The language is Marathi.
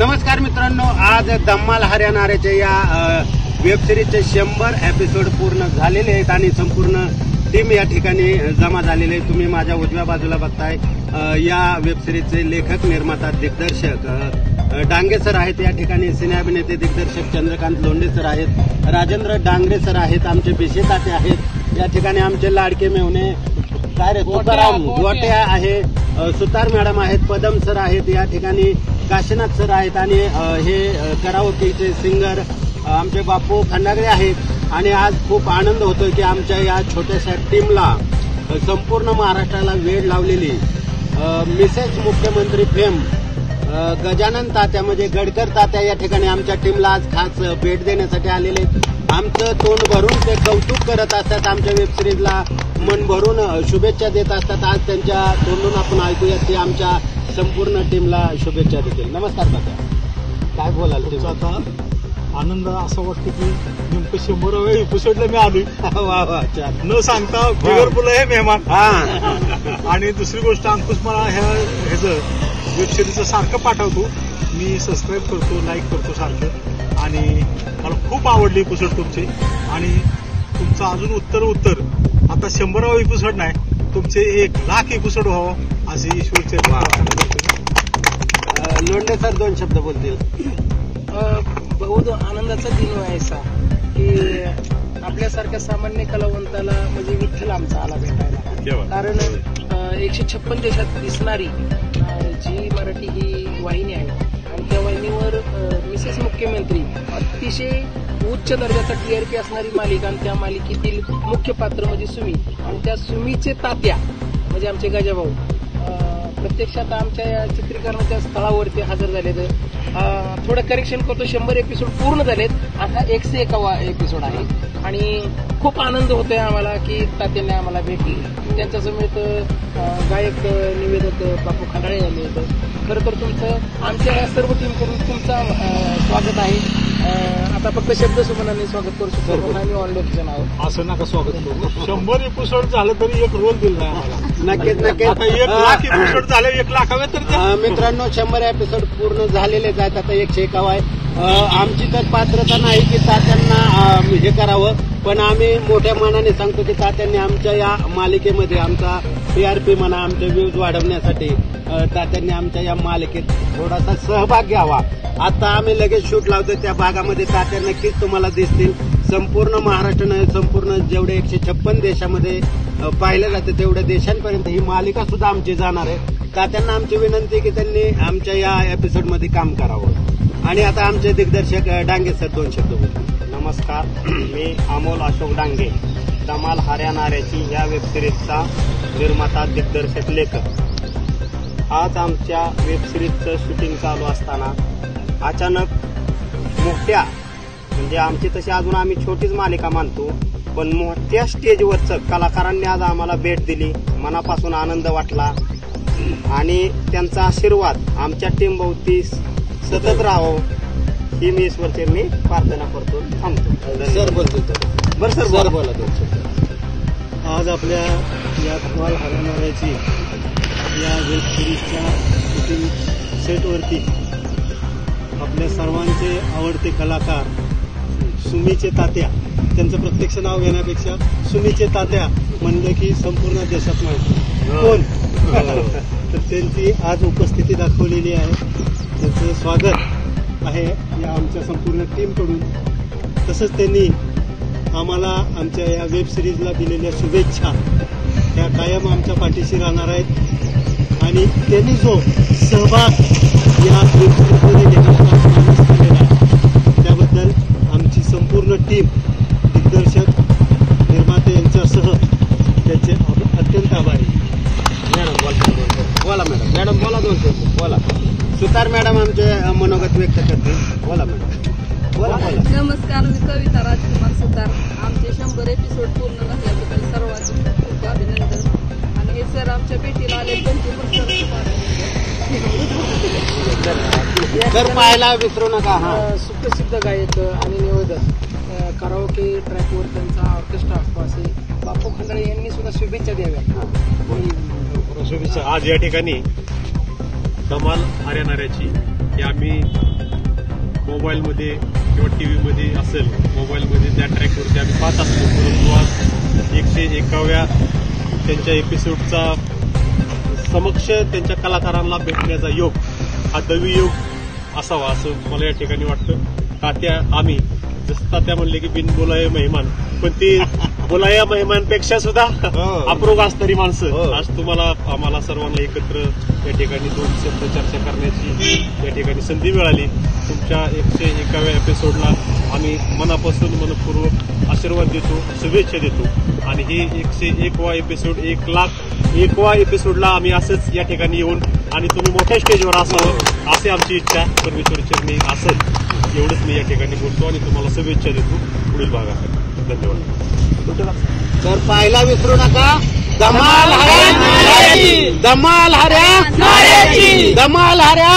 नमस्कार मित्रांनो, आज धम्माल हरियाणाचे या वेब सिरीजचे 100 एपिसोड पूर्ण झालेले आहेत आणि संपूर्ण टीम या ठिकाणी जमा झालेले आहे। तुम्ही माझ्या उजव्या बाजूला बघताय या वेब सिरीजचे लेखक, निर्माता, दिग्दर्शक डांगे सर आहेत। या ठिकाणी सिने अभिनेते दिग्दर्शक चंद्रकांत लोंढे सर आहेत, राजेंद्र डांगरे सर आहेत, आमचे बिशे ताते आहेत। या ठिकाणी आमचे लाडके मेहुणे काय रे तुकाराम गोट्या आहे, सुतार मॅडम आहेत, पदम सर आहेत, या ठिकाणी काशीनाथ सर आहेत आणि हे कराओकेचे सिंगर आमचे बापू खंडागळे आहेत। आणि आज खूप आनंद होतोय की आमच्या या छोट्याशा टीमला संपूर्ण महाराष्ट्राला वेळ लावलेली मिसेस मुख्यमंत्री फेम गजानन तात्या म्हणजे गडकर तात्या या ठिकाणी आमच्या टीमला आज खास भेट देण्यासाठी आलेले। आमचं तोंड भरून ते कौतुक करत असतात, आमच्या वेब सिरीजला मन भरून शुभेच्छा देत असतात। आज त्यांच्या तोंडून आपण ऐकूयात की आमच्या संपूर्ण टीमला शुभेच्छा देतील। नमस्कार तात्या, काय बोलाल? आता आनंद असा वाटतो की नेमकं 100व्या एपिसोडला मी आलोय। वा वा, न सांगता बिगरपुल आहे मेहमान। आणि दुसरी गोष्ट, अंकुश मला ह्याचं वेब सिरीजचं सारखं पाठवतो, मी सबस्क्राईब करतो, लाईक करतो सारखं, आणि मला खूप आवडली एपिसोड तुमचे। आणि तुमचं अजून उत्तर आता 100वा एपिसोड नाही, तुमचे 1,00,000 एपिसोड व्हावं अशी ईश्वरचे लोंढे सर 2 शब्द बोलतील। बहुत आनंदाचा दिन आहे असा की आपल्यासारख्या सामान्य कलावंताला म्हणजे विठ्ठल आमचा आला भेटायला। कारण 156 देशात दिसणारी जी मराठी ही वाहिनी आहे आणि त्या वाहिनीवर मिसेस मुख्यमंत्री अतिशय उच्च दर्जाचा TRP असणारी मालिका, आणि त्या मालिकेतील मुख्य पात्र म्हणजे सुमी, आणि त्या सुमीचे तात्या म्हणजे आमचे गजाभाऊ प्रत्यक्षात आमच्या या चित्रीकरणाच्या स्थळावरती हजर झाले। थोडं करेक्शन करतो, 100 एपिसोड पूर्ण झालेत, आता 101वा एपिसोड आहे आणि खूप आनंद होतोय आम्हाला की तात्यांनी आम्हाला भेट दिली। त्यांच्या समेत गायक निवेदक बापू खंडाळे यांनी येतं। खरं तर तुमचं आमच्या या सर्व टीमकडून तुमचा स्वागत आहे। आता फक्त शब्दसुमनाने स्वागत करू शकतो, आम्ही ऑन लोकेशन आहोत। असं नका स्वागत करू, 100 एपिसोड झालं तरी एक रोल दिला आम्हाला। नक्कीच नक्कीच 1,00,000 एपिसोड झाले, 1,00,000वे तर मित्रांनो 100 एपिसोड पूर्ण झालेलेच आहेत, आता 101वा आहे। आमची तर पात्रता नाही की तात्यांना हे करावं, पण आम्ही मोठ्या मनाने सांगतो की तात्यांनी आमच्या या मालिकेमध्ये आमचा TRP म्हणा, आमचे व्ह्यूज वाढवण्यासाठी तात्यांनी आमच्या या मालिकेत थोडासा सहभाग घ्यावा। आता आम्ही लगेच शूट लावतो, त्या भागामध्ये तात्या नक्कीच तुम्हाला दिसतील। संपूर्ण महाराष्ट्रानं, संपूर्ण जेवढे 156 देशामध्ये पाहिलं जातं तेवढ्या देशांपर्यंत ही मालिका सुद्धा आमची जाणार आहे। तात्यांना आमची विनंती की त्यांनी आमच्या या एपिसोडमध्ये काम करावं। आणि आता आमचे दिग्दर्शक डांगे सर 2 शब्द बोलतील। नमस्कार, मी अमोल अशोक डांगे, धमाल हरियाणाची या वेब सिरीजचा निर्माता, दिग्दर्शक, लेखक। आज आमच्या वेब सिरीजचं शूटिंग चालू असताना अचानक मोठ्या म्हणजे आमची तशी अजून आम्ही छोटीच मालिका मानतो, पण मोठ्या स्टेजवरचं कलाकारांनी आज आम्हाला भेट दिली, मनापासून आनंद वाटला आणि त्यांचा आशीर्वाद आमच्या टीमभोवती सतत राहावं ही मी ईश्वरचरणी प्रार्थना करतो। थांबतो। सर बोलतो बरं सर, बरं बोला 2 शब्द। आज आपल्या या धमाल हरियाणाची या वेब सिरीजच्या शूटिंग सेटवरती आपल्या सर्वांचे आवडते कलाकार सुमीचे तात्या, त्यांचं प्रत्यक्ष नाव घेण्यापेक्षा सुमीचे तात्या म्हणलं की संपूर्ण देशात माहिती कोण, तर त्यांची आज उपस्थिती दाखवलेली आहे। त्यांचं स्वागत आहे या आमच्या संपूर्ण टीमकडून। तसंच त्यांनी आम्हाला आमच्या या वेब सिरीजला दिलेल्या शुभेच्छा त्या कायम आमच्या पाठीशी राहणार आहेत। आणि त्यांनी जो सहभाग या वेब सिरीजमध्ये घेण्याचा त्याबद्दल आमची संपूर्ण टीम, दिग्दर्शक, निर्माते यांच्यासह त्याचे अत्यंत आभारी। बोला मॅडम बोला 2 शब्द बोला। सुतार मॅडम आमचे मनोगत व्यक्त करतील, बोला मॅडम बोला। नमस्कार, मी कविता राजकुमार सुतार। आमचे 100 एपिसोड पूर्ण झाल्याबद्दल सर्वांचे खूप अभिनंदन। आणि हे सर आमच्या भेटीला आले त्यांचे पण सर पाहायला विसरू नका। सुप्रसिद्ध गायक आणि निवेदक कराओके ट्रॅकवर त्यांचा ऑर्केस्ट्रा असतो असे बापू खंडाळे यांनी सुद्धा शुभेच्छा द्याव्या। आज या ठिकाणी धमाल हरियाणाची ही आम्ही मोबाईलमध्ये किंवा टीव्हीमध्ये असेल, मोबाईलमध्ये त्या ट्रॅकवरती आम्ही पाहत असतो. परंतु आज 101व्या त्यांच्या एपिसोडचा समक्ष त्यांच्या कलाकारांना भेटण्याचा योग हा दैवी योग असावा असं मला या ठिकाणी वाटतं. तात्या आम्ही जसं तात्या म्हणले की बिन बोलाय मेहमान, पण ती बोलाया मेहमानपेक्षा सुद्धा अप्रूप असणारी माणसं. आज तुम्हाला आम्हाला सर्वांना एकत्र या ठिकाणी 2 शब्द चर्चा करण्याची या ठिकाणी संधी मिळाली. तुमच्या 101व्या एपिसोडला आम्ही मनापासून मनपूर्वक आशीर्वाद देतो, शुभेच्छा देतो. आणि ही 101वा एपिसोड 1,01वा एपिसोडला आम्ही असंच या ठिकाणी येऊन आणि तुम्ही मोठ्या स्टेजवर असावं अशी आमची इच्छा परमेश्वर चरणी असेल. एवढंच मी या ठिकाणी बोलतो आणि तुम्हाला शुभेच्छा देतो पुढील भागासाठी. धन्यवाद. तर पाहायला विसरू नका धमाल हऱ्या, धमाल हऱ्या, धमाल हऱ्या.